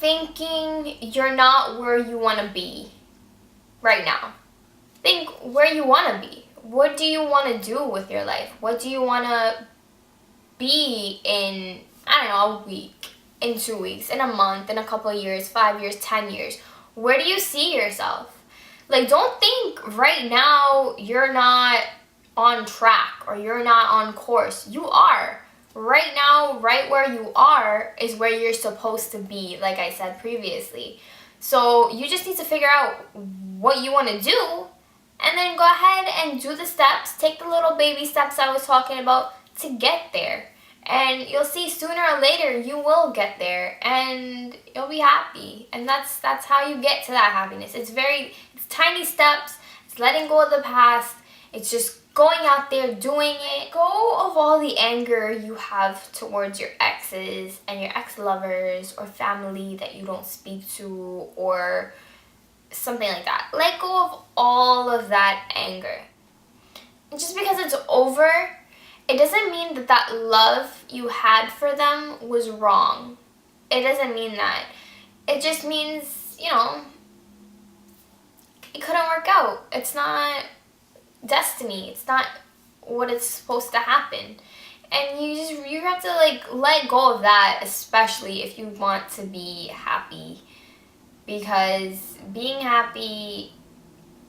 thinking you're not where you want to be right now. Think where you want to be. What do you want to do with your life? What do you want to be in, I don't know, a week, in 2 weeks, in a month, in a couple of years, 5 years, 10 years? Where do you see yourself? Like, don't think right now you're not on track or you're not on course. You are. Right now, right where you are is where you're supposed to be, like I said previously. So you just need to figure out what you want to do and then go ahead and do the steps. Take the little baby steps I was talking about to get there. And you'll see sooner or later you will get there and you'll be happy. And that's how you get to that happiness. It's tiny steps. It's letting go of the past. It's just going out there, doing it. Go of all the anger you have towards your exes and your ex-lovers or family that you don't speak to or something like that. Let go of all of that anger. And just because it's over, it doesn't mean that love you had for them was wrong. It doesn't mean that. It just means, it couldn't work out. It's not destiny. It's not what it's supposed to happen. And you have to let go of that, especially if you want to be happy. Because being happy,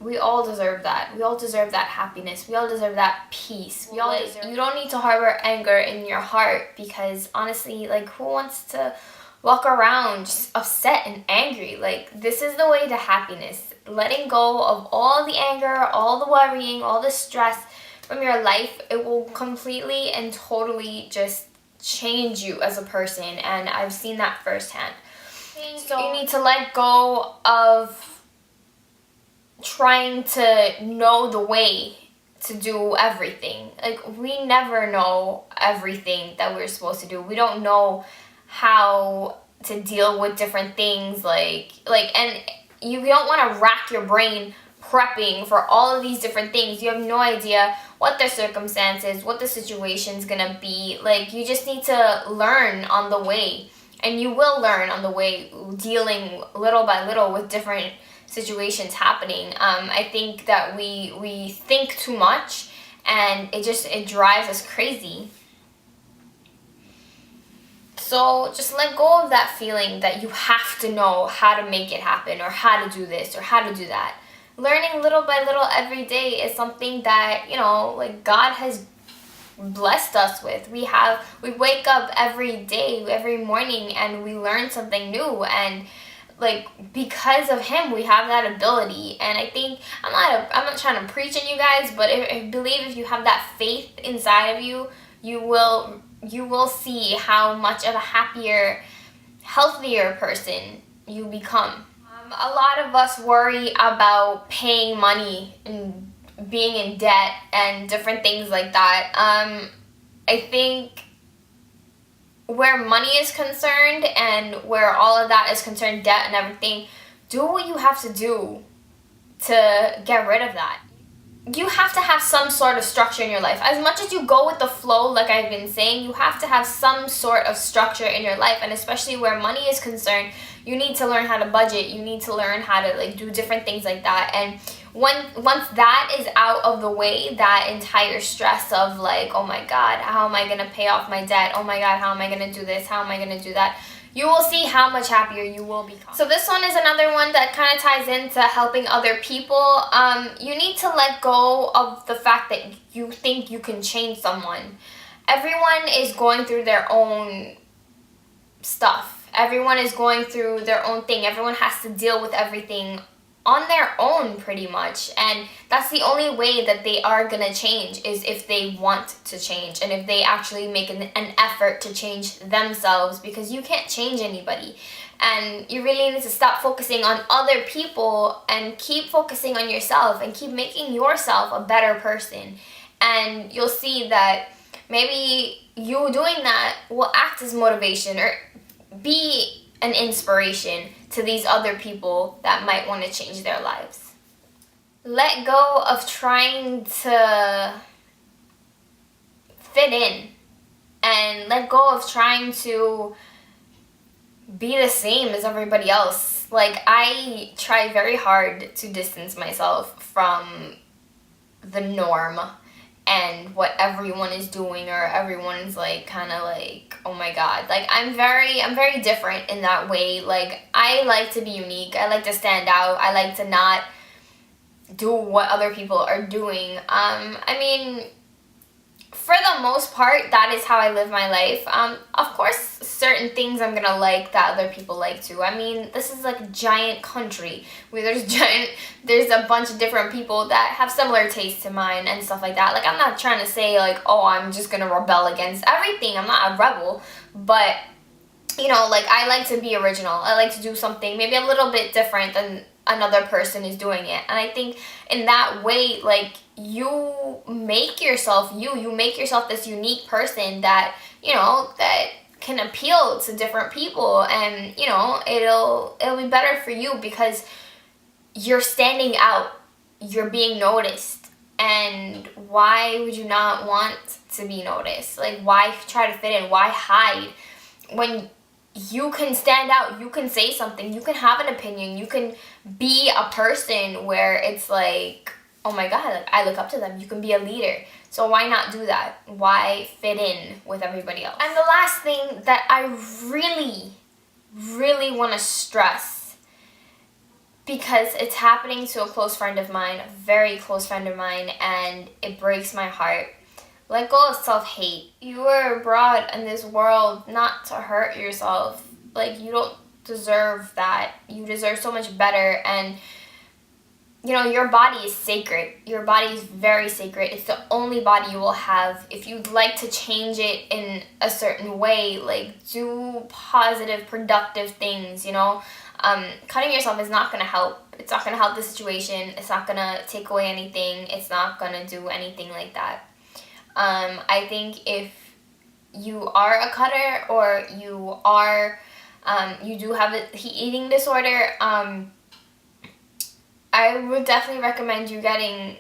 we all deserve that. We all deserve that happiness. We all deserve that peace. You don't need to harbor anger in your heart because honestly, who wants to walk around just upset and angry? This is the way to happiness. Letting go of all the anger, all the worrying, all the stress from your life, it will completely and totally just change you as a person. And I've seen that firsthand. So you need to let go of trying to know the way to do everything. We never know everything that we're supposed to do. We don't know how to deal with different things and you don't want to rack your brain prepping for all of these different things. You have no idea what the circumstances, what the situation's gonna be. You just need to learn on the way. And you will learn on the way, dealing little by little with different situations happening. I think that we think too much and it drives us crazy. So just let go of that feeling that you have to know how to make it happen or how to do this or how to do that. Learning little by little every day is something that, God has blessed us with. We wake up every day, every morning, and we learn something new, and because of him we have that ability. And I think I'm not trying to preach on you guys, but I believe if you have that faith inside of you, you will see how much of a happier, healthier person you become. A lot of us worry about paying money and being in debt and different things like that. I think where money is concerned and where all of that is concerned, debt and everything, do what you have to do to get rid of that. You have to have some sort of structure in your life. As much as you go with the flow, like I've been saying, you have to have some sort of structure in your life. And especially where money is concerned, you need to learn how to budget. You need to learn how to do different things like that. And once that is out of the way, that entire stress of oh my God, how am I going to pay off my debt? Oh my God, how am I going to do this? How am I going to do that? You will see how much happier you will become. So this one is another one that kind of ties into helping other people. You need to let go of the fact that you think you can change someone. Everyone is going through their own stuff. Everyone is going through their own thing. Everyone has to deal with everything on their own pretty much, and that's the only way that they are gonna change is if they want to change and if they actually make an effort to change themselves, because you can't change anybody. And you really need to stop focusing on other people and keep focusing on yourself and keep making yourself a better person. And you'll see that maybe you doing that will act as motivation or be an inspiration to these other people that might want to change their lives. Let go of trying to fit in and let go of trying to be the same as everybody else. Like, I try very hard to distance myself from the norm and what everyone is doing, or everyone's like kind of like, oh my god. Like, I'm very different in that way. Like, I like to be unique. I like to stand out. I like to not do what other people are doing. I mean, for the most part, that is how I live my life. Of course, certain things I'm gonna like that other people like too. I mean, this is like a giant country where there's a bunch of different people that have similar tastes to mine and stuff like that. Like, I'm not trying to say like, oh, I'm just gonna rebel against everything. I'm not a rebel, but you know, like, I like to be original. I like to do something maybe a little bit different than another person is doing it. And I think in that way, like, you make yourself you make yourself this unique person that, you know, that can appeal to different people. And, you know, it'll be better for you because you're standing out, you're being noticed. And why would you not want to be noticed? Like, why try to fit in? Why hide when you can stand out, you can say something, you can have an opinion, you can be a person where it's like, oh my god, like, I look up to them. You can be a leader. So why not do that? Why fit in with everybody else? And the last thing that I really want to stress, because it's happening to a close friend of mine, a very close friend of mine, and it breaks my heart. Let go of self-hate. You were brought in this world not to hurt yourself. Like, you don't deserve that. You deserve so much better. And, you know, your body is sacred. Your body is very sacred. It's the only body you will have. If you'd like to change it in a certain way, like, do positive, productive things, you know. Cutting yourself is not going to help. It's not going to help the situation. It's not going to take away anything. It's not going to do anything like that. I think if you are a cutter, or you are, you do have a eating disorder, I would definitely recommend you getting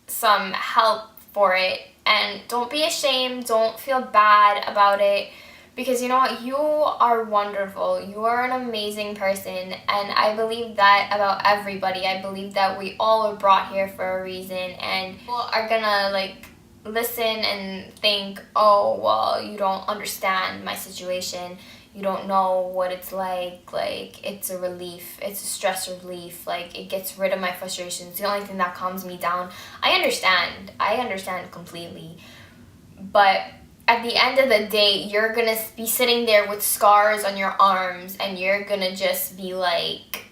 some help for it. And don't be ashamed, don't feel bad about it, because you know what, you are wonderful, you are an amazing person, and I believe that about everybody. I believe that we all are brought here for a reason, and people are gonna like listen and think, oh, well, you don't understand my situation, you don't know what it's like it's a relief, it's a stress relief, like, it gets rid of my frustrations, it's the only thing that calms me down. I understand completely, but at the end of the day, you're gonna be sitting there with scars on your arms, and you're gonna just be like,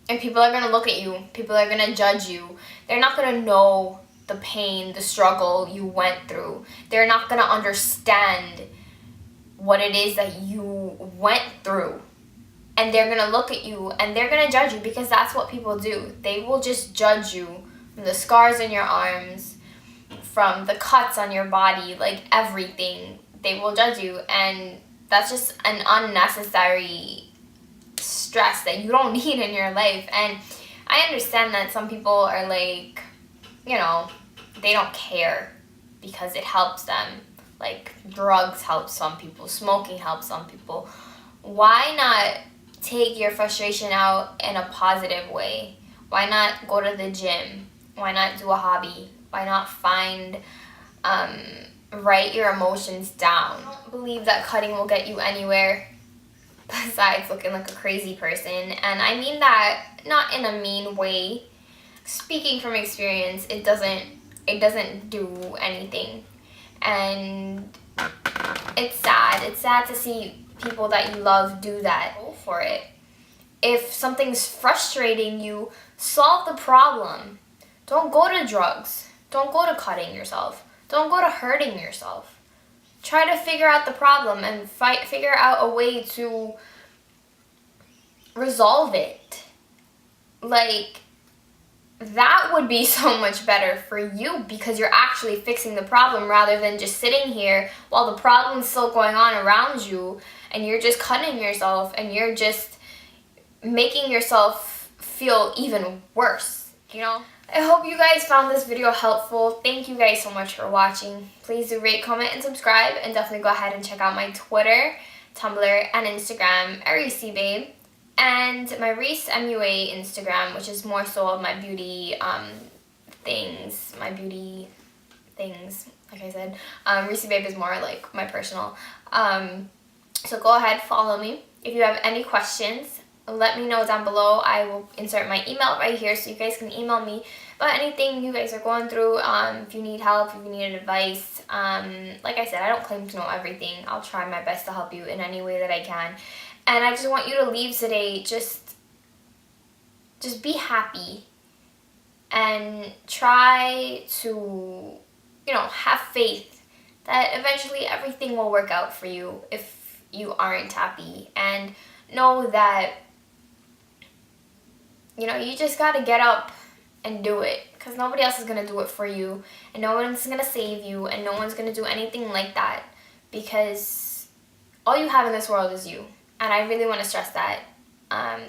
and people are gonna look at you, people are gonna judge you, they're not gonna know the pain, the struggle you went through. They're not going to understand what it is that you went through. And they're going to look at you and they're going to judge you, because that's what people do. They will just judge you from the scars on your arms, from the cuts on your body, like everything. They will judge you, and that's just an unnecessary stress that you don't need in your life. And I understand that some people are like, you know, they don't care because it helps them. Like, drugs help some people, smoking helps some people. Why not take your frustration out in a positive way? Why not go to the gym? Why not do a hobby? Why not write your emotions down? I don't believe that cutting will get you anywhere besides looking like a crazy person. And I mean that not in a mean way. Speaking from experience, it doesn't do anything. And it's sad. It's sad to see people that you love do that. Go for it. If something's frustrating you, solve the problem. Don't go to drugs. Don't go to cutting yourself. Don't go to hurting yourself. Try to figure out the problem and figure out a way to resolve it. Like, that would be so much better for you, because you're actually fixing the problem rather than just sitting here while the problem's still going on around you, and you're just cutting yourself and you're just making yourself feel even worse, you know? I hope you guys found this video helpful. Thank you guys so much for watching. Please do rate, comment, and subscribe, and definitely go ahead and check out my Twitter Tumblr, and Instagram, Babe. And my Reese MUA Instagram, which is more so of my beauty things, like I said. Reese Babe is more like my personal. So go ahead, follow me. If you have any questions, let me know down below. I will insert my email right here so you guys can email me about anything you guys are going through. If you need help, if you need advice. Like I said, I don't claim to know everything. I'll try my best to help you in any way that I can. And I just want you to leave today just be happy and try to, have faith that eventually everything will work out for you if you aren't happy. And know that, you just got to get up and do it, because nobody else is going to do it for you, and no one's going to save you, and no one's going to do anything like that, because all you have in this world is you. And I really want to stress that.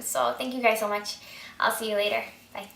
So thank you guys so much. I'll see you later. Bye.